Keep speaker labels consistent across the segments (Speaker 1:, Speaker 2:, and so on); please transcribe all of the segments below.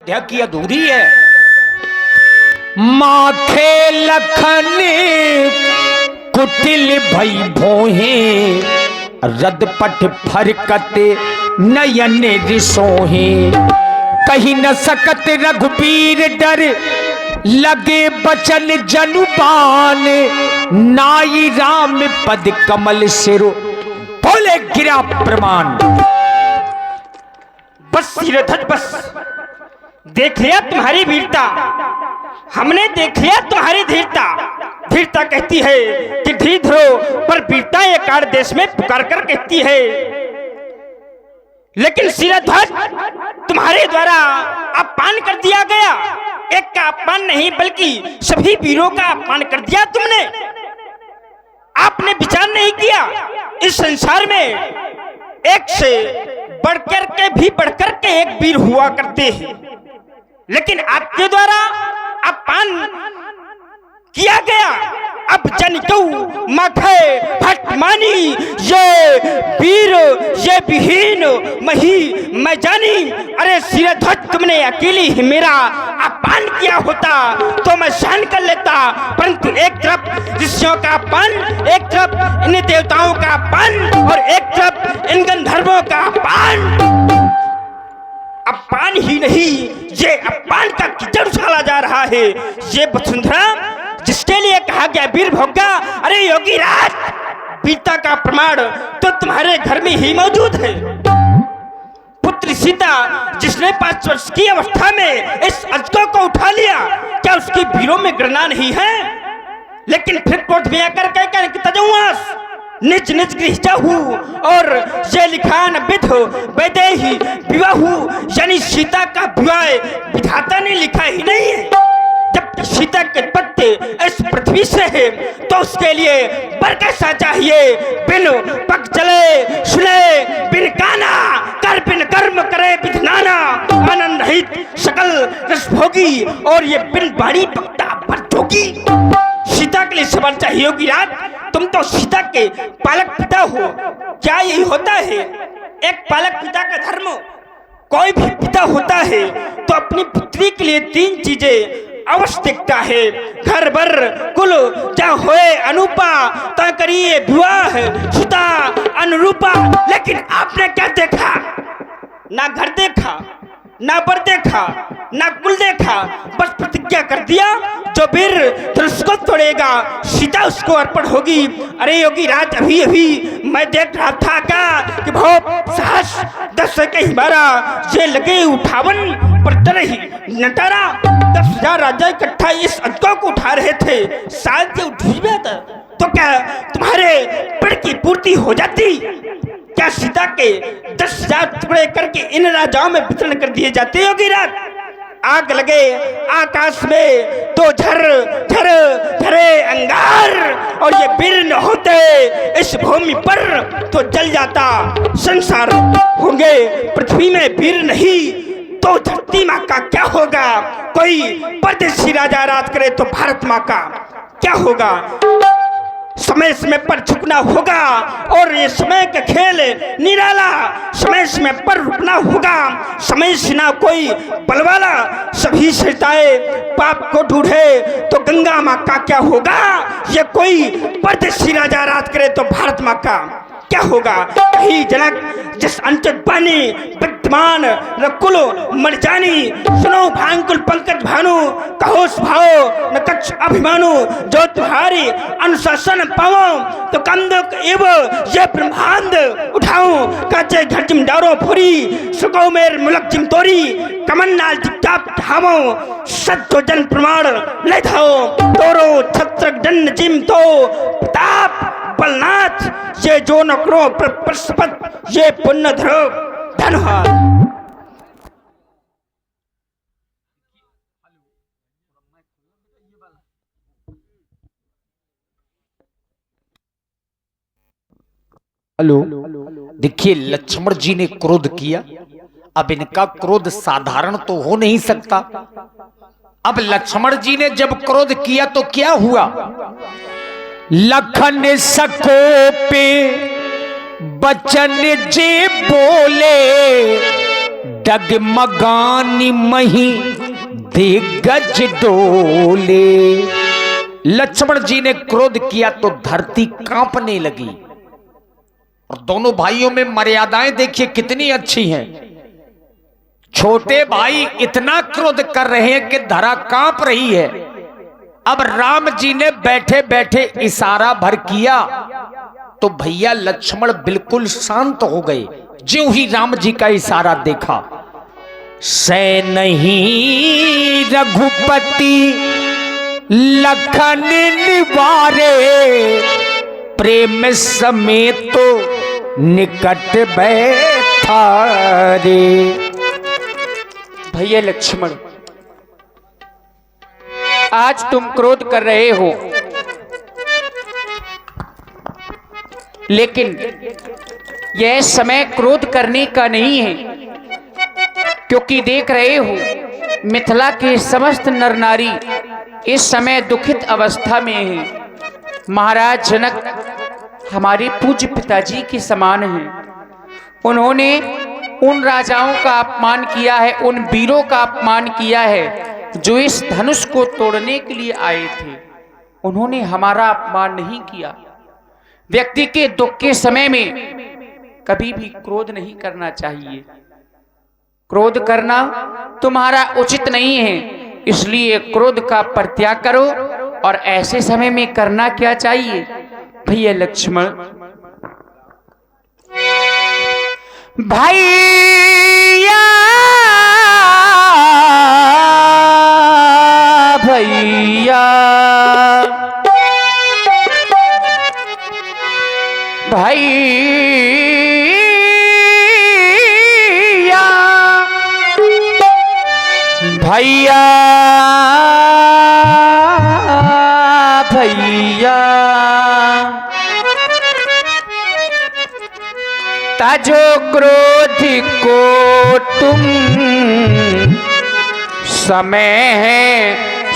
Speaker 1: अयोध्या की अधूरी है। माथे लखन कुटिल भई भोहे, रदपट फरकत नयन रिसोहे। कहीं न सकत रघुबीर डर, लगे बचन जनुबान। नाई राम पद कमल सिरो, बोले गिरा प्रमाण।
Speaker 2: बस सिरधज बस, देख लिया तुम्हारी वीरता, हमने देख लिया तुम्हारी धीरता। धीरता कहती है कि धीर धरो, पर वीरता ये कार देश में पुकार कर कहती है। लेकिन सिरध्वज, तुम्हारे द्वारा अपमान कर दिया गया। एक का अपमान नहीं बल्कि सभी वीरों का अपमान कर दिया तुमने। आपने विचार नहीं किया इस संसार में एक से बढ़कर के भी बढ़कर के एक वीर हुआ करते हैं, लेकिन आपके द्वारा अपमान किया गया। अब जन क्यों माथे फट मानी, ये वीर ये विहीन मही मैं जानी। अरे सिरध्वज, तुमने अकेली ही मेरा अपमान किया होता तो मैं सहन कर लेता, परंतु एक तरफ ऋषियों का अपमान, एक तरफ इन देवताओं का अपमान और एक तरफ इन गंधर्वों का अपमान। अपमान ही नहीं, ये अपमान का कीचड़ उछाला जा रहा है। ये वसुंधरा जिसके लिए कहा गया वीर भोगा, अरे योगी राज, वीरता का प्रमाण तो तुम्हारे घर में ही मौजूद है। पुत्री सीता जिसने 5 वर्ष की अवस्था में इस अजगर को उठा लिया, क्या उसकी वीरों में गणना नहीं है? लेकिन फिर कोर्ट में आकर कहकर कि तजौआस निज निज गृह जाहू, और ये लिखान विधु वैदेही विवाहू, यानी सीता का विवाह विधाता ने लिखा ही नहीं है। जब सीता के पत्ते इस पृथ्वी से है तो उसके लिए बर कैसा चाहिए? बिन पग चले सुने, बिन काना कर, बिन कर्म करे विधनाना। आनंद रहित सकल रस भोगी, और ये बिन बाड़ी पकता पर जोगी। सीता के लिए सवाल चाहिए होगी राज, तुम तो सीता के पालक पिता हो। क्या यही होता है एक पालक पिता का धर्म? कोई भी पिता होता है तो अपनी पुत्री के लिए 3 चीजें अवश्य देखता है। घर बर कुल जा होए अनुपा, ता करिए विवाह सुता अनुरूपा। लेकिन आपने क्या देखा? ना घर देखा, ना बर देखा, ना कुल देखा, बस प्रतिज्ञा कर दिया जो वीर धनुष को तोड़ेगा सीता उसको अर्पण होगी। अरे योगी राज, अभी अभी मैं देख रहा था का कि बहुत साहस 10 के ही मारा, ये लगे उठावन पर डर ही नटारा। 10,000 राजा इकट्ठा इस अजगर को उठा रहे थे, शायद ये उठ भी जाता तो क्या तुम्हारे पेड़ की पूर्ति हो जाती? क्या सीता के 10,000 टुकड़े करके इन राजाओं में वितरण कर दिए जाते होगी रात? आग लगे आकाश में तो झर झर झरे अंगार, और ये वीर न होते इस भूमि पर तो जल जाता संसार। होंगे पृथ्वी में वीर नहीं तो धरती माँ का क्या होगा? कोई परदेशी राजा राज करे तो भारत माँ का क्या होगा? समय समय पर झुकना होगा, और ये समय का खेल निराला, समय समय पर रुकना होगा। समय से ना कोई बलवाला, सभी सरिताएं पाप को ढूंढे तो गंगा माँ का क्या होगा? ये कोई परदेशी राजा राज करे तो भारत माँ का क्या होगा? कहीं जनक जिस अंचल पानी विद्यमान नकुल मरजानी, सुनो भांकुल पंकज भानु, कहो भाव न कच्छ अभिमानु। जो तुम्हारी अनुशासन पाओ तो कंदक एव ये ब्रह्मांड उठाऊं। काचे घर जिम डारो फुरी, सुको मेर मुलक जिम तोरी, कमन नाल जिप्ताप धामो, सत्तो जन प्रमाण ले धाओ। तोरो छत्रक दंड जिम तो प्रताप बलनाथ, ये जो नकरो प्रसपत ये पुण्य धरो धनहार।
Speaker 1: हेलो, देखिए लक्ष्मण जी ने क्रोध किया। अब इनका क्रोध साधारण तो हो नहीं सकता। अब लक्ष्मण जी ने जब क्रोध किया तो क्या हुआ? लखन सको पे बचन जे बोले, डगमगानी मही दिग्गज डोले। लक्ष्मण जी ने क्रोध किया तो धरती कांपने लगी। और दोनों भाइयों में मर्यादाएं देखिए कितनी अच्छी हैं। छोटे भाई इतना क्रोध कर रहे हैं कि धरा कांप रही है। अब राम जी ने बैठे बैठे इशारा भर किया तो भैया लक्ष्मण बिल्कुल शांत हो गए। ज्यों ही राम जी का इशारा देखा, सै नहीं रघुपति लखन निवारे, प्रेम समेत तो निकट बैठा रे।
Speaker 3: भैया लक्ष्मण, आज तुम क्रोध कर रहे हो, लेकिन यह समय क्रोध करने का नहीं है, क्योंकि देख रहे हो मिथिला के समस्त नर नारी इस समय दुखित अवस्था में है। महाराज जनक हमारे पूज्य पिताजी के समान हैं। उन्होंने उन राजाओं का अपमान किया है, उन वीरों का अपमान किया है जो इस धनुष को तोड़ने के लिए आए थे। उन्होंने हमारा अपमान नहीं किया। व्यक्ति के दुख के समय में कभी भी क्रोध नहीं करना चाहिए। क्रोध करना तुम्हारा उचित नहीं है, इसलिए क्रोध का परित्याग करो। और ऐसे समय में करना क्या चाहिए भैया लक्ष्मण? भैया भैया भैया भैया भैया, ताजो क्रोध को तुम समय है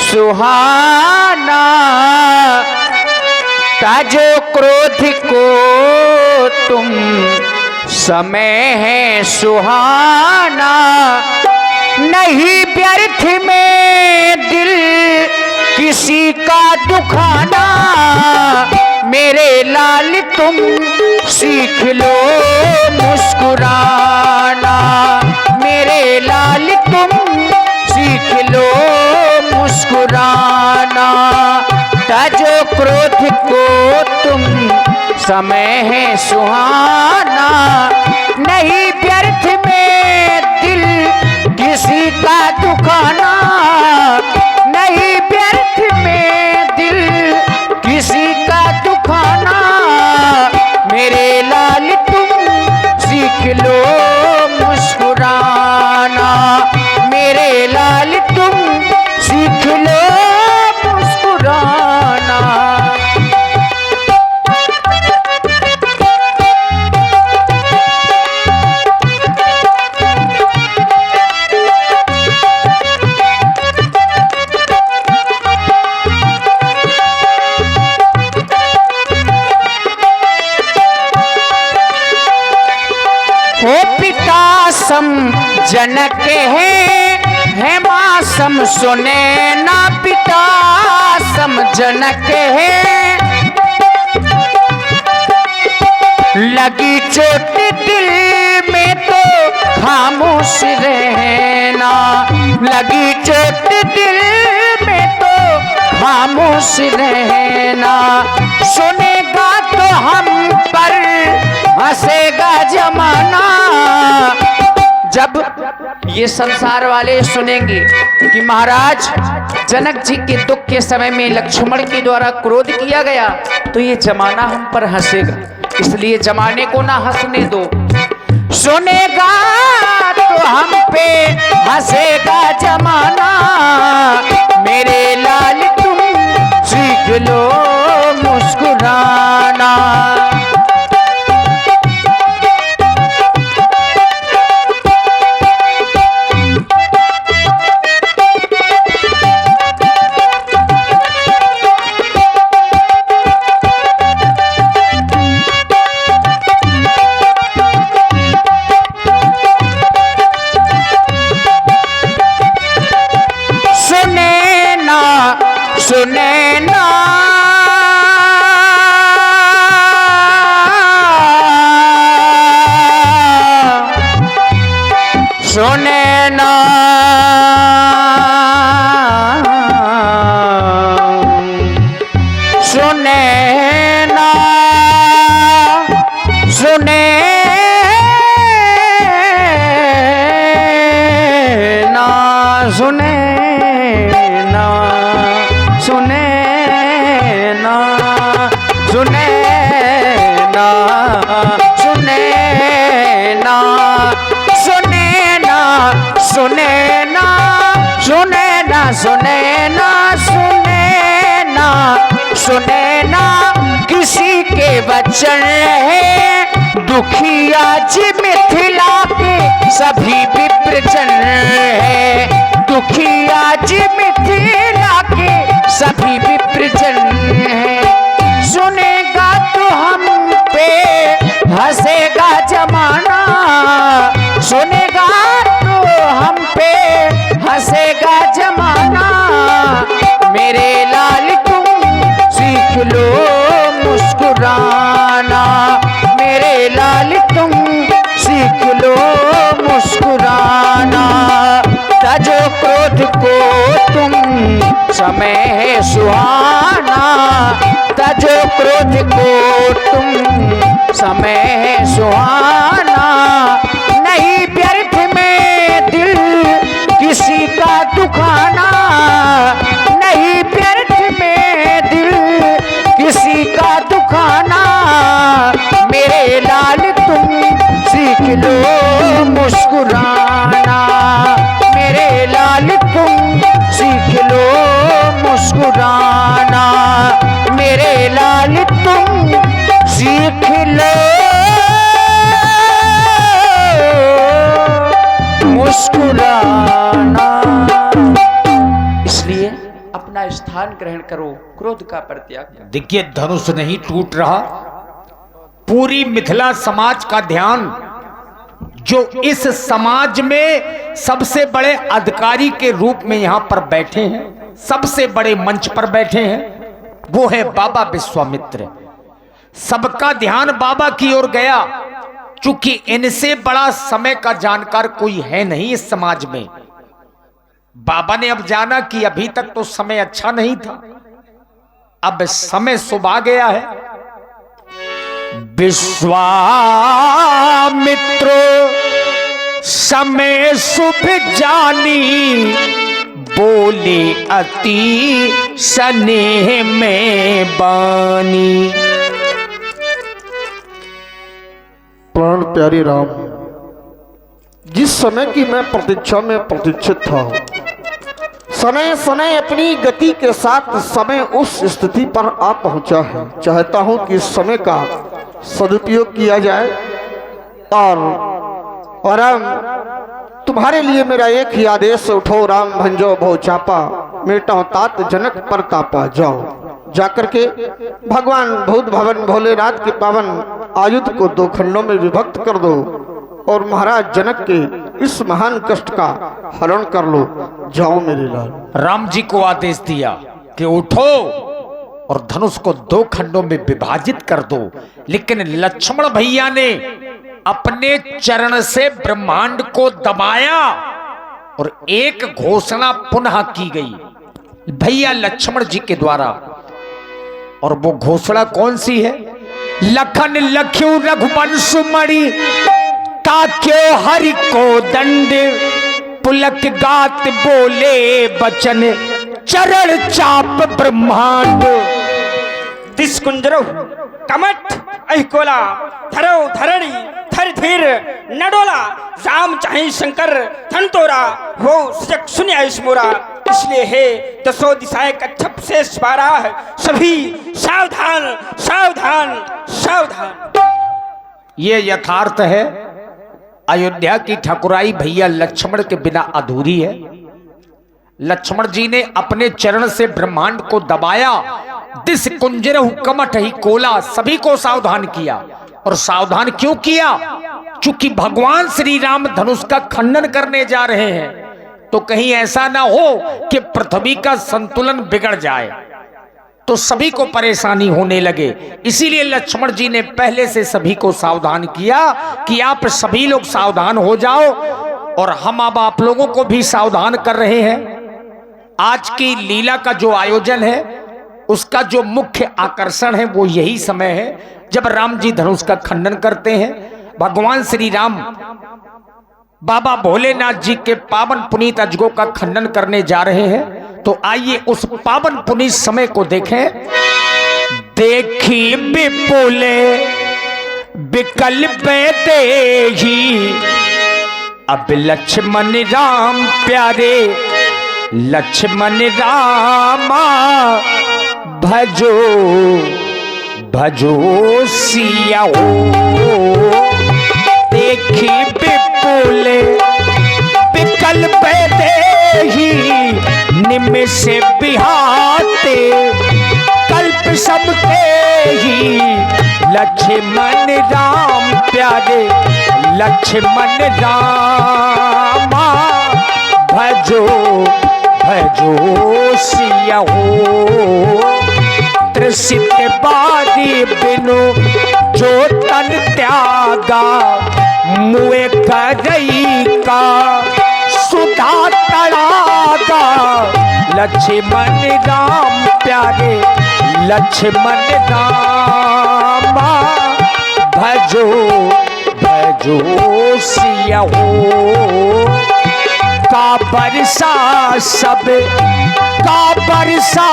Speaker 3: सुहाना, ताजो क्रोध को तुम समय है सुहाना, नहीं व्यर्थ में दिल किसी का दुखाना, मेरे लाल तुम सीख लो मुस्कुराना, मेरे लाल तुम सीख लो मुस्कुराना, ताजो क्रोध को तुम समय है सुहाना, नहीं व्यर्थ में दिल किसी का दुखाना, नहीं व्यर्थ में दिल किसी का दुखाना, मेरे लाल तुम सीख लो मुस्कुराना, मेरे लाल तुम सीख लो मुस्कुराना। सम जनक है माँ सम सुने ना पिता सम जनक है, लगी चोट दिल में तो खामोश रहना, लगी चोट दिल में तो खामोश रहना, सुनेगा तो हम पर हंसेगा जमाना, जब ये संसार वाले सुनेंगे कि महाराज जनक जी के दुख के समय में लक्ष्मण के द्वारा क्रोध किया गया, तो ये जमाना हम पर हंसेगा, इसलिए जमाने को ना हंसने दो। सुनेगा तो हम पे हंसेगा जमाना, मेरे लाल तुम सीख लो मुस्कुराना। सुने ना सुने ना सुने ना सुने ना सुने ना सुने ना सुने ना सुने ना सुने ना सुने ना सुने ना सुने ना सुने ना सुने ना किसी के वचन है दुखिया जी मिथिला के सभी विप्रजन है दुखिया जी मिथिला के सभी विप्रजन है सुनेगा तो हम पे हंसेगा जमाना सुनेगा तो हम पे हंसेगा जमाना मेरे लाल तुम सीख लो मुस्कुराना मेरे लाल तुम सीख लो मुस्कुराना तजो क्रोध को तुम समय है सुहाना तजो क्रोध को तुम समय है सुहाना नहीं व्यर्थ में दिल किसी का दुखाना नहीं व्यर्थ में दिल किसी का दुखाना मेरे लाल तुम सीख लो मुस्कुराना मेरे लाल तुम सीख लो मुस्कुराना मेरे लाल तुम सीख लो मुस्कुराना इसलिए अपना स्थान ग्रहण करो क्रोध का परित्याग करो।
Speaker 1: देखिए धनुष नहीं टूट रहा पूरी मिथिला समाज का ध्यान जो इस समाज में सबसे बड़े अधिकारी के रूप में यहां पर बैठे हैं सबसे बड़े मंच पर बैठे हैं वो है बाबा विश्वामित्र सबका ध्यान बाबा की ओर गया चूंकि इनसे बड़ा समय का जानकार कोई है नहीं इस समाज में बाबा ने अब जाना कि अभी तक तो समय अच्छा नहीं था अब समय शुभ आ गया है विश्वामित्र समय शुभ जानी बोले अति स्नेह में बानी
Speaker 4: प्राण प्यारे राम जिस समय की मैं प्रतीक्षा में प्रतीक्षित था समय समय अपनी गति के साथ समय उस स्थिति पर आ पहुंचा है चाहता हूं कि इस समय का सदुपयोग किया जाए और राम तुम्हारे लिए मेरा एक ही आदेश उठो राम भंजो भो चापा मेटा तात जनक परतापा जाओ जाकर के भगवान भूत भवन भोलेनाथ के पावन आयुध को 2 खंडों में विभक्त कर दो और महाराज जनक के इस महान कष्ट का हरण कर लो जाओ मेरे लाल
Speaker 1: राम जी को आदेश दिया कि उठो और धनुष को 2 खंडों में विभाजित कर दो लेकिन लक्ष्मण भैया ने अपने चरण से ब्रह्मांड को दबाया और एक घोषणा पुनः की गई भैया लक्ष्मण जी के द्वारा और वो घोषणा कौन सी है लखन लख्यू रघुवंश मणि ताक्यो हरि को दंड पुलक गात बोले बचन चरण चाप ब्रह्मांड
Speaker 2: दिस कुंजरो कमट अहिकोला धरो धरणी थर धीर नडोला राम चाहे शंकर धन तोरा हो सजग सुने आयुष मोरा इसलिए है 10 दिशाएं कच्छप से स्वारा है सभी सावधान सावधान सावधान
Speaker 1: ये यथार्थ है अयोध्या की ठाकुराई भैया लक्ष्मण के बिना अधूरी है लक्ष्मण जी ने अपने चरण से ब्रह्मांड को दबाया दिस कुंजरहु कमठ ही कोला सभी को सावधान किया और सावधान क्यों किया चूंकि भगवान श्री राम धनुष का खंडन करने जा रहे हैं तो कहीं ऐसा ना हो कि पृथ्वी का संतुलन बिगड़ जाए, तो सभी को परेशानी होने लगे। इसीलिए लक्ष्मण जी ने पहले से सभी को सावधान किया कि आप सभी लोग सावधान हो जाओ, और हम अब आप लोगों को भी सावधान कर रहे हैं। आज की लीला का जो आयोजन है उसका जो मुख्य आकर्षण है वो यही समय है जब राम जी धनुष का खंडन करते हैं। भगवान श्री राम बाबा भोलेनाथ जी के पावन पुनीत अजगों का खंडन करने जा रहे हैं। तो आइए उस पावन पुनीत समय को देखें। देखी विपुले विकल्प देही, अब लक्ष्मण राम प्यारे लक्ष्मण रामा, भजो भजो सिया हो। देखी विपुल विकल्प देही, निमिष बिहाते कल्प सब ही। लक्ष्मण राम प्यारे लक्ष्मण रामा, भजो भजो सिया हो। त्रसित बारी बिनु जो तन त्यागा, मुए करई का सुधा तड़ागा। लक्ष्मण राम प्यारे लक्ष्मण रामा, भजो भजो सिया हो। का बरसा सब का बरसा,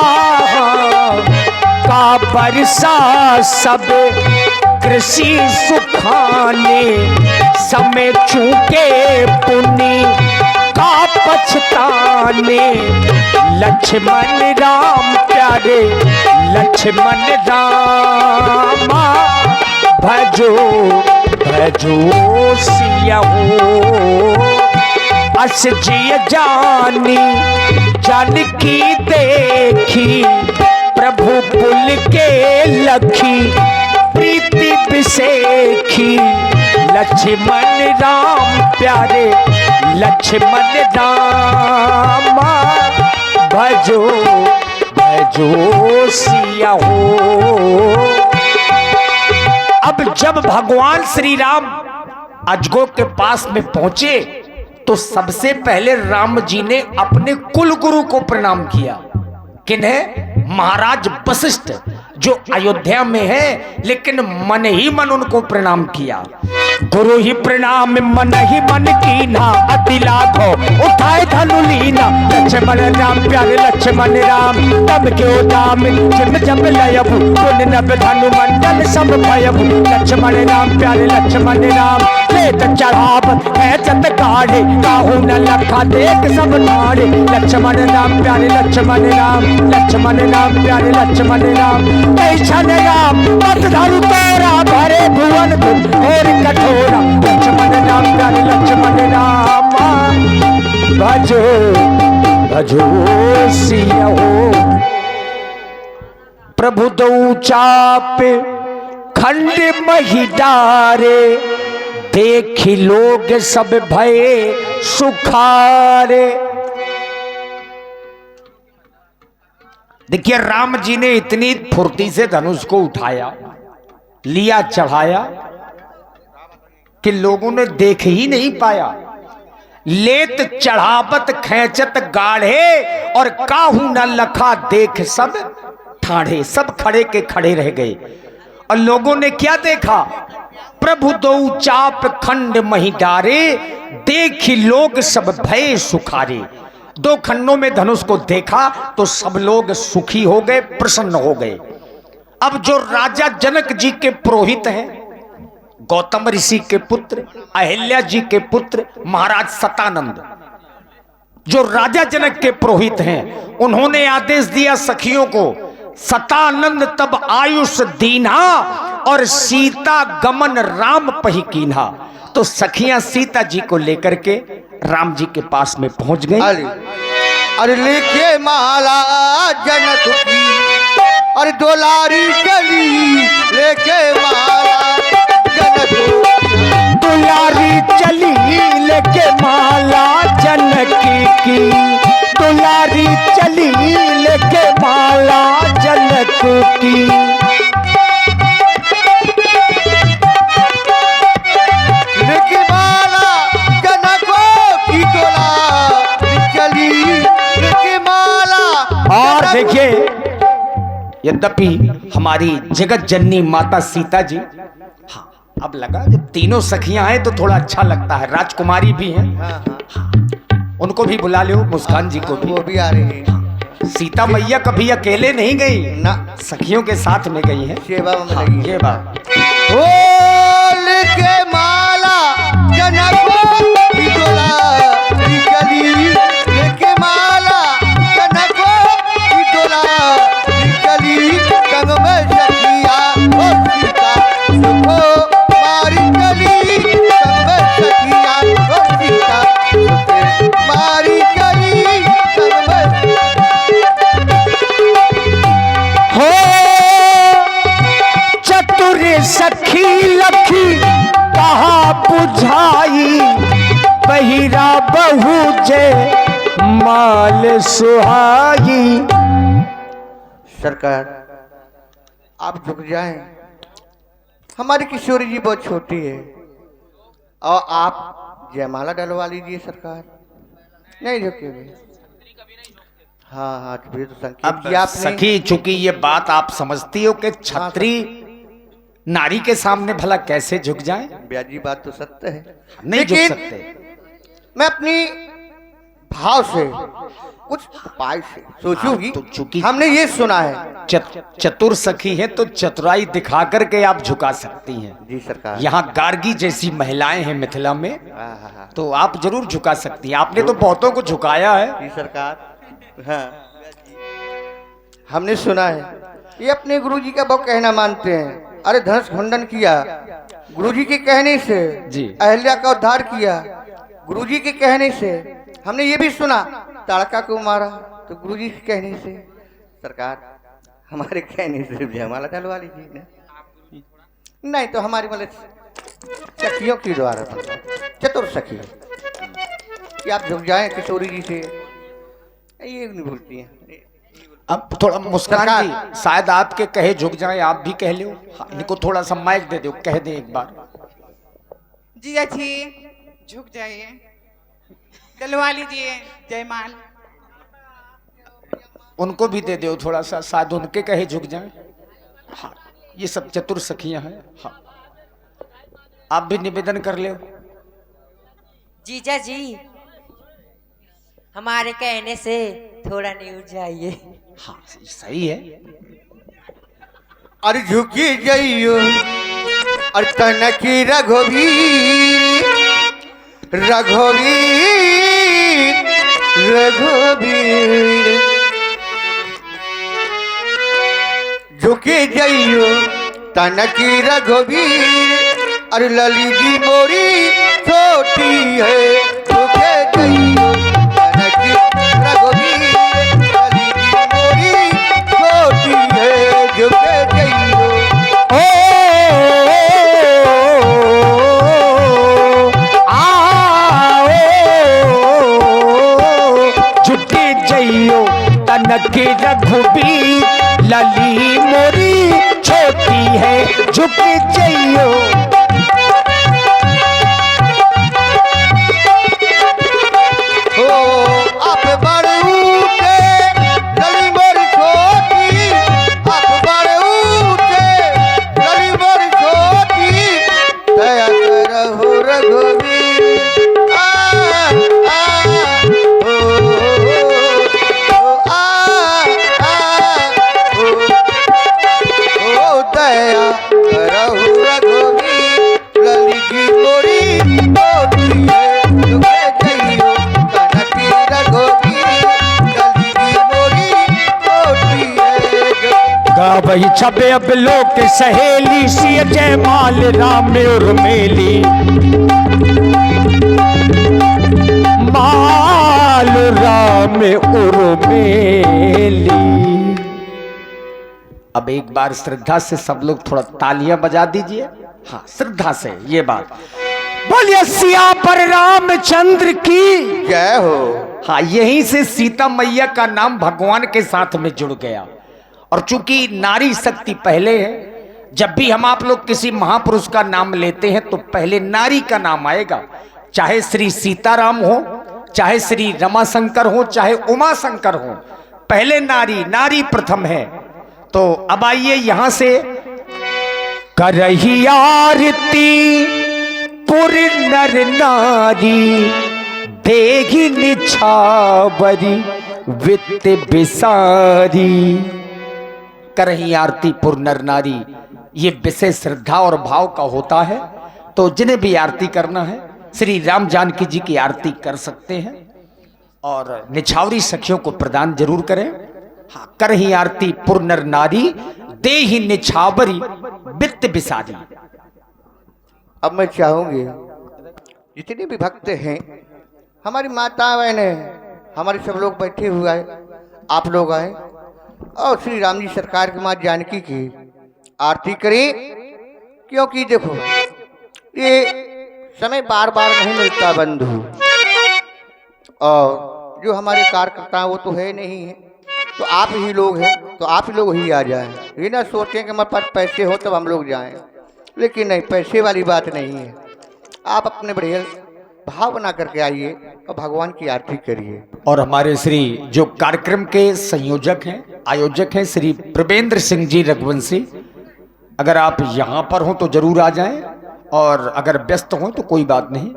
Speaker 1: का बरसा सब कृषि सुखाने। समय चूके पुण्य का पछताने। लक्ष्मण राम प्यारे लक्ष्मण रामा, भजो भजो सिया हो। अस जिय जानी जानकी देखी, प्रभु पुल के लखी प्रीति बिसेखी। लक्ष्मण राम प्यारे लक्ष्मण रामा, भजो भजो सिया हो। अब जब भगवान श्री राम अजगो के पास में पहुंचे तो सबसे पहले राम जी ने अपने कुल गुरु को प्रणाम किया। किन्हें? महाराज वशिष्ठ, जो अयोध्या में है लेकिन मन ही मन उनको प्रणाम किया। गुरु ही प्रणाम मन ही मन कीना, अति लाखों उठाए धनु लीना। लक्ष्मण राम प्यारे लक्ष्मण राम, तब क्यों दाम जिम जब लयबु, पुन नभ धनु मंडल सब भयबु। लक्ष्मण राम प्यारे लक्ष्मण राम, लेत चढ़ावत है चंद गाढ़े, काहू न लखा देख सब ठाड़े। लक्ष्मण राम प्यारे लक्ष्मण राम, लक्ष्मण राम प्यारे लक्ष्मण राम। क्षण राम पथ धरु तोरा, भरे भुवन और कठोरा। लक्ष्मण राम प्यारे लक्ष्मण राम, भजो भजो सिया हो। प्रभु दो चाप खंड मही डारे, देखी लोग सब भये सुखारे। देखिए राम जी ने इतनी फुर्ती से धनुष को उठाया, लिया, चढ़ाया कि लोगों ने देख ही नहीं पाया। लेत चढ़ावत खैचत गाढ़े, और काहू न लखा देख सब ठाढ़े। सब खड़े के खड़े रह गए। और लोगों ने क्या देखा? प्रभु दो चाप खंड मही डारे, देखी लोग सब भय सुखारे। दो खंडों में धनुष को देखा तो सब लोग सुखी हो गए, प्रसन्न हो गए। अब जो राजा जनक जी के पुरोहित हैं, गौतम ऋषि के पुत्र, अहिल्या जी के पुत्र महाराज सतानंद, जो राजा जनक के पुरोहित हैं, उन्होंने आदेश दिया सखियों को, सतानंद तब आयुष दीन्हा, और सीता गमन राम पही कीन्हा। तो सखियां सीता जी को लेकर के राम जी के पास में पहुंच गई।
Speaker 5: अरे लेके माला जनक की, अरे दुलारी चली लेके माला जनक।
Speaker 1: दुलारी चली लेके माला जनकी की, दुलारी चली लेके माला जनक की।
Speaker 5: लेके माला जनकों की दुलारी चली, लेके माला।
Speaker 1: और देखिए, यद्यपि हमारी जगत जननी माता सीता जी, हाँ अब लगा जब तीनों सखियां हैं तो थोड़ा अच्छा लगता है, राजकुमारी भी हैं,
Speaker 5: हाँ हाँ
Speaker 1: उनको भी बुला लो, मुस्कान जी को भी।
Speaker 5: वो भी आ रहे हैं।
Speaker 1: सीता मैया कभी अकेले नहीं गई
Speaker 5: ना,
Speaker 1: सखियों के साथ में गई हैं।
Speaker 5: सेवा में
Speaker 1: हाँ,
Speaker 5: लगी है।
Speaker 1: ये बात।
Speaker 5: ओ लेके माला जनकों की दुलारी चली, लेके माला जनकों की दुलारी चली। संग में सखिया ओ सीता सुखो मारी चली, संग में सखिया ओ सीता सुखे मारी चली, संग में।
Speaker 1: हो चतुर सखी लखी कहा बुझाई, बहिरा बहू जय माल सुहाई।
Speaker 5: सरकार आप झुक जाएं, हमारी किशोरी जी बहुत छोटी है और आप जयमाला डलवा लीजिए सरकार। नहीं झुकेंगे? हाँ हाँ, तो तो संकेत
Speaker 1: अब
Speaker 5: किया आपने।
Speaker 1: सखी, चूंकि ये बात आप समझती हो कि छत्री नारी के सामने भला कैसे झुक जाए,
Speaker 5: ब्याजी बात तो सत्य है,
Speaker 1: नहीं झुक
Speaker 5: लेकिन
Speaker 1: सकते।
Speaker 5: मैं अपनी भाव से कुछ उपाय से सोचूंगी।
Speaker 1: तो चूंकि
Speaker 5: हमने ये सुना है
Speaker 1: चतुर सखी है तो चतुराई दिखा करके आप झुका सकती हैं।
Speaker 5: जी सरकार।
Speaker 1: यहाँ गार्गी जैसी महिलाएं हैं मिथिला में,
Speaker 5: हाँ,
Speaker 1: तो आप जरूर झुका सकती हैं। आपने तो बहुतों को झुकाया है।
Speaker 5: जी सरकार। हाँ, हमने सुना है ये अपने गुरुजी का बहुत कहना मानते हैं। अरे धनुष खंडन किया गुरुजी के कहने से,
Speaker 1: जी।
Speaker 5: अहल्या का उद्धार किया गुरुजी के कहने से। हमने ये भी सुना ताड़का को मारा तो गुरुजी के कहने से। सरकार हमारे कहने से जयमाला डलवा लीजिए ना। नहीं तो हमारी मतलब सखियों की द्वारा चतुर सखी कि आप झुक जाएं किशोरी जी से, ये नहीं भूलती हैं।
Speaker 1: अब थोड़ा मुस्कान जी, शायद आपके कहे झुक जाए, आप भी कह लो। हाँ, इनको थोड़ा सा माइक दे दो, कह दे एक बार।
Speaker 6: जीजा जी झुक जाइए, डलवा लीजिए जयमाल।
Speaker 1: उनको भी दे दो थोड़ा सा, शायद उनके कहे झुक जाए। हाँ, ये सब चतुर सखियां हैं। हाँ, आप भी निवेदन कर ले।
Speaker 7: जीजा जी हमारे कहने से थोड़ा न्यूज जाइए।
Speaker 1: हाँ सही है।
Speaker 5: अरे झुकी जाइयो और तनकी रघुवीर रघुवीर रघुवीर झुकी जाइयो तनकी रघुवीर। अरे लली जी मोरी छोटी है, झुके जाइयो तनकी रघुवीर। लली जी मोरी छोटी है, झुके जाइयो।
Speaker 1: ओ आओ झुके जइयो तनके रघुबीर। लली मोरी छोटी है, झुके जइयो।
Speaker 5: आप बड़े ऊंचे लली मोरी छोटी, आप बड़े ऊंचे लली मोरी छोटी। दया करहु रघुवीर। दया करहु रघुवीर। लली जी मोरी छोटी है, झुके जइयो तनकी रघुवीर। लली जी मोरी छोटी है।
Speaker 1: गावही छबे अब लोक सहेली, सिय जयमाल राम उर्मेली। माल राम उर्मेली। अब एक बार श्रद्धा से सब लोग थोड़ा तालियां बजा दीजिए। हाँ श्रद्धा से ये बात। बोलिए सियावर रामचंद्र की।
Speaker 5: जय हो।
Speaker 1: हाँ, यहीं से सीता मैया का नाम भगवान के साथ में जुड़ गया। और चूंकि नारी शक्ति पहले है, जब भी हम आप लोग किसी महापुरुष का नाम लेते हैं तो पहले नारी का नाम आएगा। चाहे श्री सीताराम हो, चाहे श्री रमाशंकर हो, चाहे उमा शंकर हो, पहले नारी, नारी प्रथम है। तो अब आइए यहां से, करही आरती पुर नर नारी, देगी निछावरी वित्त बिसारी। करही आरती पुर नर नारी, ये विशेष श्रद्धा और भाव का होता है। तो जिन्हें भी आरती करना है श्री राम जानकी जी की आरती कर सकते हैं और निछावरी सखियों को प्रदान जरूर करें। हाँ, करही आरती पुर नर नारी, देहि निछावरी वित्त बिसारी।
Speaker 5: अब मैं चाहूंगी जितने भी भक्त हैं, हमारी माता बहनें, हमारे सब लोग बैठे हुए आए, आप लोग आए और श्री राम जी सरकार की माँ जानकी की आरती करें। क्योंकि देखो, ये समय बार बार नहीं मिलता बंधु, और जो हमारे कार्यकर्ता वो तो है नहीं है, तो आप ही लोग हैं, तो आप ही लोग ही आ जाएं। ये ना सोचें कि हमारे पास पैसे हो तब हम लोग जाएं, लेकिन नहीं, पैसे वाली बात नहीं है। आप अपने बढ़िया भाव बना करके आइए और भगवान की आरती करिए।
Speaker 1: और हमारे श्री जो कार्यक्रम के संयोजक हैं, आयोजक हैं, श्री प्रवेंद्र सिंह जी रघुवंशी, अगर आप यहाँ पर हो तो जरूर आ जाएं, और अगर व्यस्त हो तो कोई बात नहीं।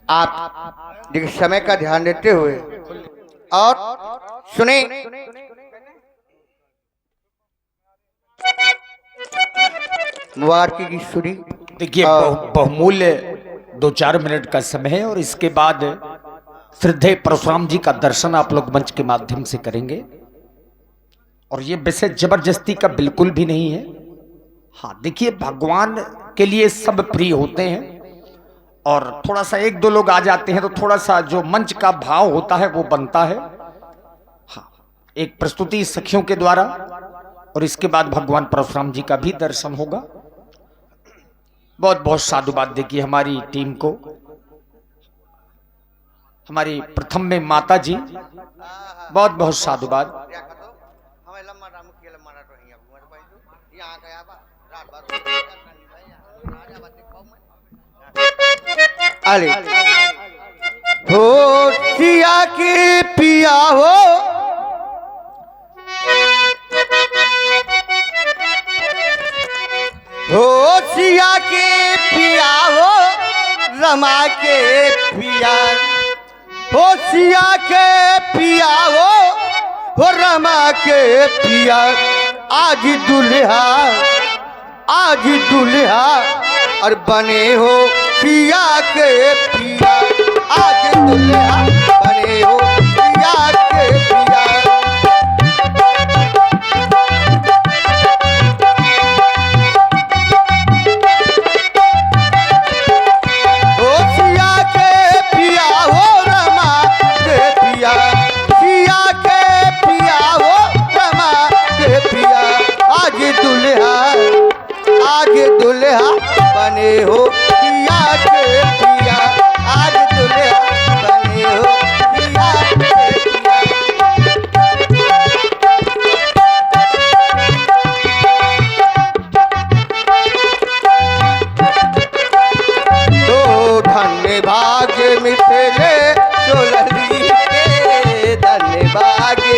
Speaker 5: आप देखिए, समय का ध्यान देते हुए और सुने। मुबारकी की सुनी।
Speaker 1: देखिए, बहुमूल्य 2-4 मिनट का समय है और इसके बाद श्रद्धेय परशुराम जी का दर्शन आप लोग मंच के माध्यम से करेंगे। और ये विषय जबरदस्ती का बिल्कुल भी नहीं है। हाँ, देखिए, भगवान के लिए सब प्रिय होते हैं, और थोड़ा सा 1-2 लोग आ जाते हैं तो थोड़ा सा जो मंच का भाव होता है वो बनता है। हाँ, एक प्रस्तुति सखियों के द्वारा, और इसके बाद भगवान परशुराम जी का भी दर्शन होगा। बहुत बहुत साधुवाद देखिए हमारी टीम को। हमारी प्रथम में माता जी, बहुत बहुत साधुवाद।
Speaker 5: अरे हो सिया के पिया हो, हो सिया के पिया हो, रमा के पिया, हो सिया के पिया हो रमा के पिया। आज दुल्हा, आज दुल्हा और बने हो सिया के पिया। आज दुल्हा बने हो सिया के पिया। धन्य भाग्य मिथिले चोलली के धन्य भाग्य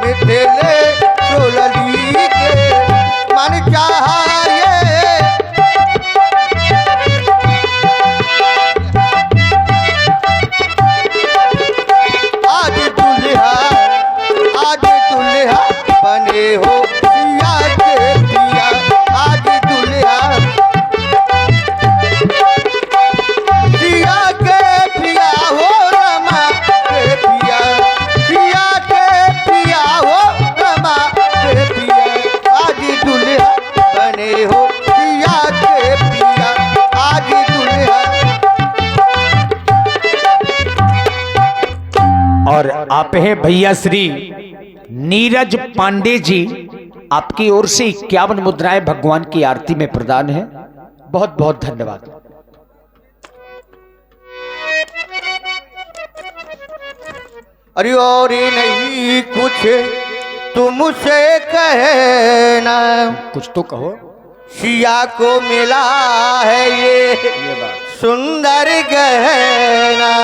Speaker 5: मिथिले चोलली के मन चाहिए आज दुल्हा बने हो सिया के पिया आज दुल्हा सिया के पिया हो रमा के पिया सिया के पिया हो रमा के पिया आज दुल्हा बने हो सिया के पिया आज दुल्हा।
Speaker 1: और आप हैं भैया श्री नीरज पांडे जी, आपकी ओर से 51 मुद्राएं भगवान की आरती में प्रदान है। बहुत बहुत धन्यवाद।
Speaker 5: अरे और नहीं कुछ तुमसे कहना,
Speaker 1: कुछ तो कहो।
Speaker 5: सिया को मिला है ये सुंदर गहना।